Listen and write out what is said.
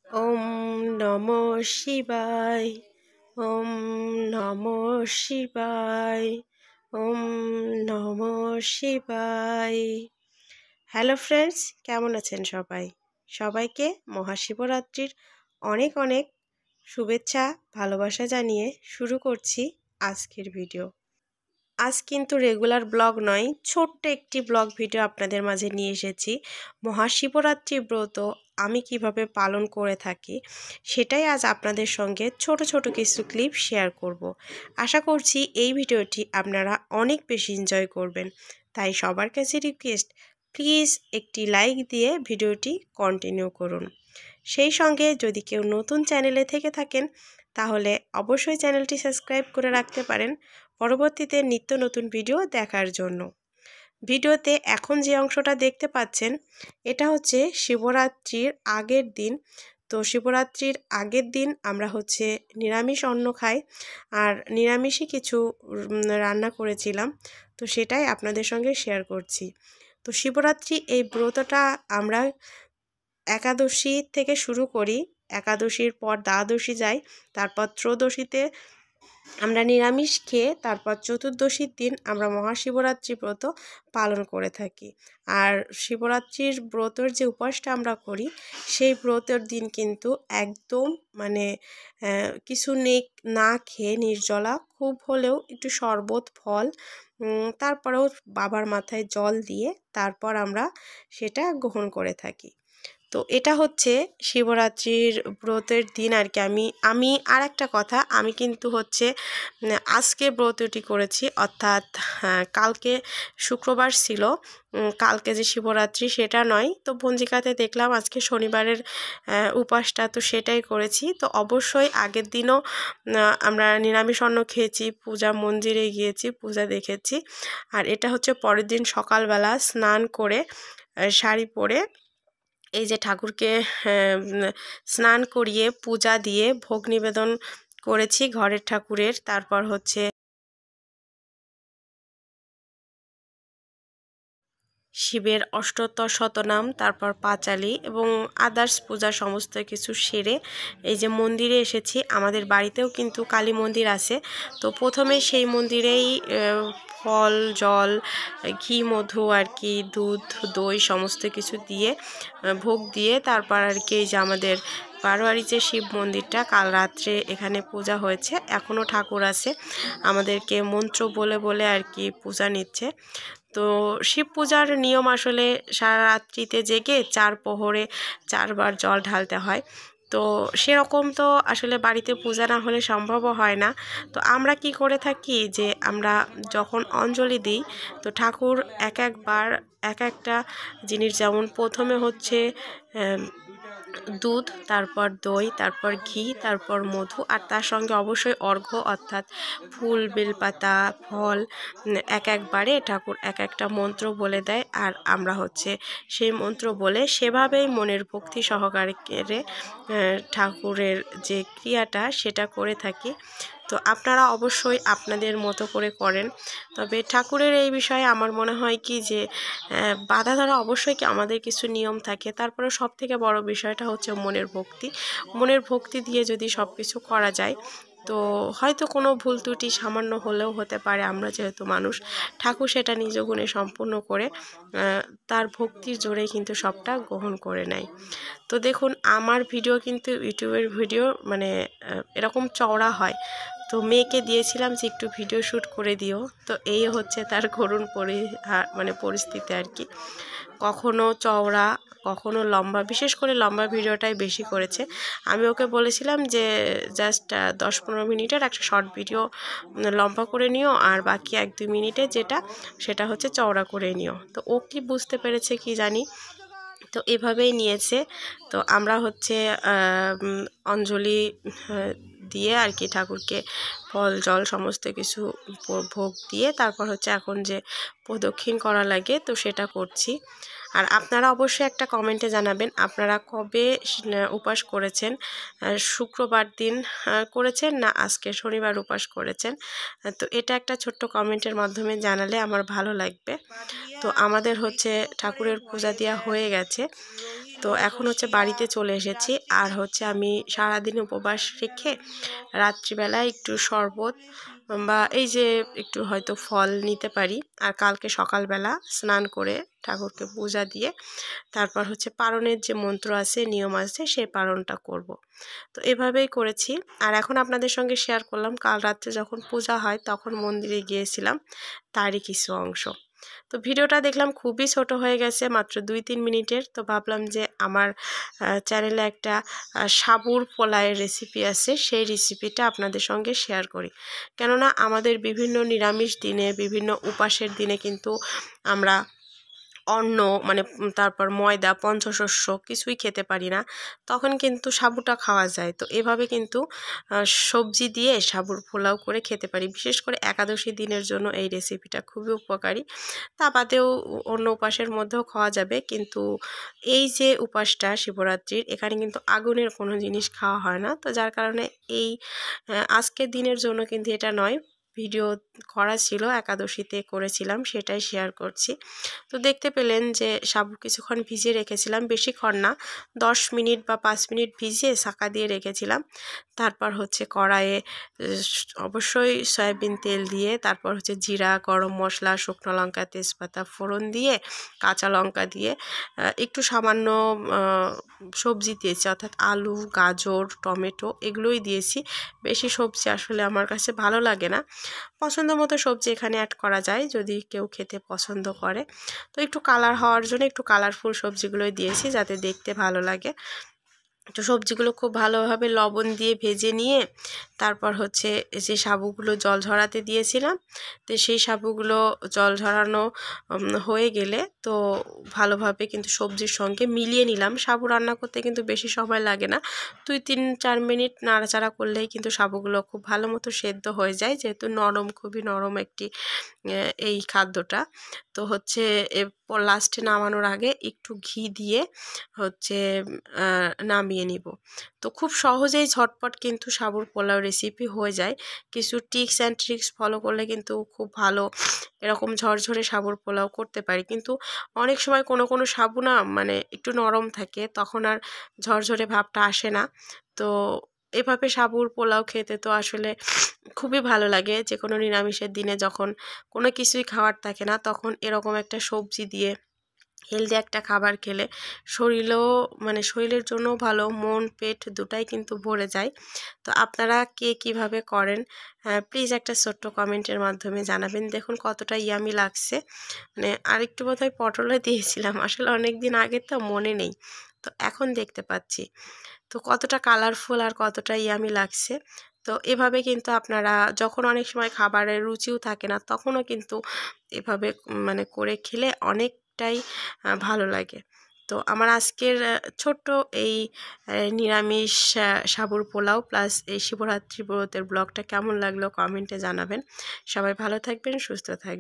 ওম নমঃ শিবায়। ওম নমঃ শিবায়। ওম নমঃ শিবায়। হ্যালো ফ্রেন্ডস, কেমন আছেন সবাই? সবাইকে মহাশিবরাত্রির অনেক অনেক শুভেচ্ছা ভালোবাসা জানিয়ে শুরু করছি আজকের ভিডিও। আজ কিন্তু রেগুলার ব্লগ নয়, ছোট্ট একটি ব্লগ ভিডিও আপনাদের মাঝে নিয়ে এসেছি। মহাশিবরাত্রি ব্রত আমি কিভাবে পালন করে থাকি সেটাই আজ আপনাদের সঙ্গে ছোট ছোট কিছু ক্লিপ শেয়ার করব। আশা করছি এই ভিডিওটি আপনারা অনেক বেশি এনজয় করবেন। তাই সবার কাছে রিকোয়েস্ট, প্লিজ একটি লাইক দিয়ে ভিডিওটি কন্টিনিউ করুন। সেই সঙ্গে যদি কেউ নতুন চ্যানেলে থেকে থাকেন তাহলে অবশ্যই চ্যানেলটি সাবস্ক্রাইব করে রাখতে পারেন পরবর্তীতে নিত্য নতুন ভিডিও দেখার জন্য। ভিডিওতে এখন যে অংশটা দেখতে পাচ্ছেন এটা হচ্ছে শিবরাত্রির আগের দিন। তো শিবরাত্রির আগের দিন আমরা হচ্ছে নিরামিষ অন্ন খাই, আর নিরামিষই কিছু রান্না করেছিলাম, তো সেটাই আপনাদের সঙ্গে শেয়ার করছি। তো শিবরাত্রি এই ব্রতটা আমরা একাদশী থেকে শুরু করি, একাদশীর পর দ্বাদশী যাই, তারপর ত্রয়োদশীতে আমরা নিরামিষ খেয়ে তারপর চতুর্দশীর দিন আমরা মহাশিবরাত্রি ব্রত পালন করে থাকি। আর শিবরাত্রির ব্রতর যে উপবাসটা আমরা করি সেই ব্রতের দিন কিন্তু একদম কিছু না খেয়ে নির্জলা, খুব হলেও একটু শরবত ফল, তারপরেও বাবার মাথায় জল দিয়ে তারপর আমরা সেটা গ্রহণ করে থাকি। তো এটা হচ্ছে শিবরাত্রির ব্রতের দিন আর কি। আমি আর একটা কথা, আমি কিন্তু হচ্ছে আজকে ব্রতটি করেছি, অর্থাৎ কালকে শুক্রবার ছিল, কালকে যে শিবরাত্রি সেটা নয়। তো পঞ্জিকাতে দেখলাম আজকে শনিবারের উপাসটা, তো সেটাই করেছি। তো অবশ্যই আগের দিনও আমরা নিরামিষ অন্ন খেয়েছি, পূজা মন্দিরে গিয়েছি, পূজা দেখেছি। আর এটা হচ্ছে পরের দিন সকালবেলা স্নান করে শাড়ি পরে এই যে ঠাকুরকে স্নান করিয়ে পূজা দিয়ে ভোগ নিবেদন করেছি ঘরের ঠাকুরের। তারপর হচ্ছে শিবের অষ্টোত্তর শতনাম, তারপর পাঁচালি এবং আদার্স পূজা সমস্ত কিছু সেরে এই যে মন্দিরে এসেছি। আমাদের বাড়িতেও কিন্তু কালী মন্দির আছে, তো প্রথমে সেই মন্দিরেই ফল জল ঘি মধু আর কি, দুধ দই সমস্ত কিছু দিয়ে ভোগ দিয়ে তারপর আর কি এই যে আমাদের বারোয়ারি যে শিব মন্দিরটা, কাল রাত্রে এখানে পূজা হয়েছে, এখনও ঠাকুর আছে, আমাদেরকে মন্ত্র বলে বলে আর কি পূজা নিচ্ছে। তো শিব পূজার নিয়ম আসলে সারা রাত্রিতে জেগে 4 প্রহরে 4 বার জল ঢালতে হয়। তো সেরকম তো আসলে বাড়িতে পূজা না হলে সম্ভবও হয় না। তো আমরা কি করে থাকি যে আমরা যখন অঞ্জলি দিই তো ঠাকুর একবার এক একটা জিনিস, যেমন প্রথমে হচ্ছে দুধ, তারপর দই, তারপর ঘি, তারপর মধু, আর তার সঙ্গে অবশ্যই অর্ঘ্য অর্থাৎ ফুল বেলপাতা ফল একবারে ঠাকুর এক একটা মন্ত্র বলে দেয়, আর আমরা হচ্ছে সেই মন্ত্র বলে সেভাবেই মনের ভক্তি সহকারে ঠাকুরের যে ক্রিয়াটা সেটা করে থাকি। তো আপনারা অবশ্যই আপনাদের মতো করে করেন। তবে ঠাকুরের এই বিষয়ে আমার মনে হয় কি যে বাধা ধরা অবশ্যই কি আমাদের কিছু নিয়ম থাকে, তারপরে সব থেকে বড় বিষয়টা হচ্ছে মনের ভক্তি। মনের ভক্তি দিয়ে যদি সব কিছু করা যায় তো হয়তো কোনো ভুল ত্রুটি সামান্য হলেও হতে পারে, আমরা যেহেতু মানুষ, ঠাকুর সেটা নিজ গুণে সম্পূর্ণ করে তার ভক্তির জোরে কিন্তু সবটা গ্রহণ করে নেয়। তো দেখুন আমার ভিডিও কিন্তু ইউটিউবের ভিডিও এরকম চওড়া হয়, তো মেয়েকে দিয়েছিলাম যে একটু ভিডিও শ্যুট করে দিও, তো এই হচ্ছে তার করুণ পরিস্থিতি আর কি। কখনো চওড়া কখনো লম্বা, বিশেষ করে লম্বা ভিডিওটাই বেশি করেছে। আমি ওকে বলেছিলাম যে জাস্ট 10-15 মিনিটের একটা শর্ট ভিডিও লম্বা করে নিও, আর বাকি 1-2 মিনিটের সেটা হচ্ছে চওড়া করে নিও। তো ও কি বুঝতে পেরেছে কি জানি, তো এভাবেই নিয়েছে। তো আমরা হচ্ছে অঞ্জলি দিয়ে আর কি ঠাকুরকে ফল জল সমস্ত কিছু ভোগ দিয়ে তারপর হচ্ছে এখন যে প্রদক্ষিণ করা লাগে তো সেটা করছি। আর আপনারা অবশ্যই একটা কমেন্টে জানাবেন আপনারা কবে উপাস করেছেন, শুক্রবার দিন করেছেন না আজকে শনিবার উপাস করেছেন। তো এটা একটা ছোট্ট কমেন্টের মাধ্যমে জানালে আমার ভালো লাগবে। তো আমাদের হচ্ছে ঠাকুরের পূজা দেওয়া হয়ে গেছে। তো এখন হচ্ছে বাড়িতে চলে এসেছি। আর হচ্ছে আমি সারাদিন উপবাস রেখে রাত্রিবেলায় একটু শরবত বা এই যে একটু হয়তো ফল নিতে পারি। আর কালকে সকালবেলা স্নান করে ঠাকুরকে পূজা দিয়ে তারপর হচ্ছে পারণের যে মন্ত্র আছে, নিয়ম আছে, সেই পারণটা করব। তো এভাবেই করেছি। আর এখন আপনাদের সঙ্গে শেয়ার করলাম কাল রাত্রে যখন পূজা হয় তখন মন্দিরে গিয়েছিলাম, তারই কিছু অংশ। তো ভিডিওটা দেখলাম খুবই ছোট হয়ে গেছে, মাত্র 2-3 মিনিটের। তো ভাবলাম যে আমার চ্যানেলে একটা সাবুর পোলাওয়ের রেসিপি আছে, সেই রেসিপিটা আপনাদের সঙ্গে শেয়ার করি। কেননা আমাদের বিভিন্ন নিরামিষ দিনে, বিভিন্ন উপাসের দিনে কিন্তু আমরা অন্ন মানে তারপর ময়দা, পঞ্চশস্য কিছুই খেতে পারি না, তখন কিন্তু সাবুটা খাওয়া যায়। তো এভাবে কিন্তু সবজি দিয়ে সাবুর পোলাও করে খেতে পারি। বিশেষ করে একাদশী দিনের জন্য এই রেসিপিটা খুবই উপকারী। তা বাদেও অন্য উপাসের মধ্যেও খাওয়া যাবে, কিন্তু এই যে উপাসটা শিবরাত্রির, এখানে কিন্তু আগুনের কোনো জিনিস খাওয়া হয় না। তো যার কারণে এই আজকের দিনের জন্য কিন্তু এটা নয়, ভিডিও করা ছিল, একাদশীতে করেছিলাম, সেটাই শেয়ার করছি। তো দেখতে পেলেন যে সাবু কিছুক্ষণ ভিজিয়ে রেখেছিলাম, বেশিক্ষণ না, 10 মিনিট বা 5 মিনিট ভিজিয়ে ছাঁকা দিয়ে রেখেছিলাম। তারপর হচ্ছে কড়াইয়ে অবশ্যই সয়াবিন তেল দিয়ে, তারপর হচ্ছে জিরা, গরম মশলা, শুকনো লঙ্কা, তেজপাতা ফোড়ন দিয়ে, কাঁচা লঙ্কা দিয়ে একটু সামান্য সবজি দিয়েছি, অর্থাৎ আলু, গাজর, টমেটো এগুলোই দিয়েছি। বেশি সবজি আসলে আমার কাছে ভালো লাগে না, পছন্দ মতো সবজি এখানে অ্যাড করা যায় যদি কেউ খেতে পছন্দ করে। তো একটু কালার হওয়ার জন্য একটু কালারফুল সবজিগুলোই দিয়েছি, যাতে দেখতে ভালো লাগে। তো সবজিগুলো খুব ভালোভাবে লবণ দিয়ে ভেজে নিয়ে তারপর হচ্ছে যে সাবুগুলো জল ঝরাতে দিয়েছিলাম, তো সেই সাবুগুলো জল ঝরানো হয়ে গেলে তো ভালোভাবে কিন্তু সবজির সঙ্গে মিলিয়ে নিলাম। সাবু রান্না করতে কিন্তু বেশি সময় লাগে না, 2-3-4 মিনিট নাড়াচাড়া করলেই কিন্তু সাবুগুলো খুব ভালো মতো সেদ্ধ হয়ে যায়, যেহেতু নরম, খুবই নরম একটি এই খাদ্যটা। তো হচ্ছে এরপর লাস্টে নামানোর আগে একটু ঘি দিয়ে হচ্ছে নামিয়ে নিব। তো খুব সহজেই ঝটপট কিন্তু সাবুর পোলাও রেসিপি হয়ে যায়। কিছু টিপস অ্যান্ড ট্রিক্স ফলো করলে কিন্তু খুব ভালো এরকম ঝরঝরে সাবুর পোলাও করতে পারি। কিন্তু অনেক সময় কোনো সাবু না মানে একটু নরম থাকে, তখন আর ঝরঝরে ভাবটা আসে না। তো এভাবে সাবুর পোলাও খেতে তো আসলে খুবই ভালো লাগে। যে কোনো নিরামিষের দিনে যখন কোনো কিছুই খাওয়ার থাকে না, তখন এরকম একটা সবজি দিয়ে হেলদি একটা খাবার খেলে শরীরেও মানে শরীরের জন্যও ভালো, মন পেট দুটাই কিন্তু ভরে যায়। তো আপনারা কে কীভাবে করেন প্লিজ একটা ছোট্ট কমেন্টের মাধ্যমে জানাবেন। দেখুন কতটা ইয়ামি লাগছে, মানে আরেকটু বোধহয় পটলও দিয়েছিলাম, আসলে অনেক দিন আগে তো মনে নেই, তো এখন দেখতে পাচ্ছি। তো কতটা কালারফুল আর কতটা ইয়ামি লাগছে। তো এভাবে কিন্তু আপনারা যখন অনেক সময় খাবারের রুচিও থাকে না, তখনও কিন্তু এভাবে মানে করে খেলে অনেকটাই ভালো লাগে। তো আমার আজকের ছোট্ট এই নিরামিষ সাবুর পোলাও প্লাস এই শিবরাত্রি ব্রতের ব্লগটা কেমন লাগলো কমেন্টে জানাবেন। সবাই ভালো থাকবেন, সুস্থ থাকবেন।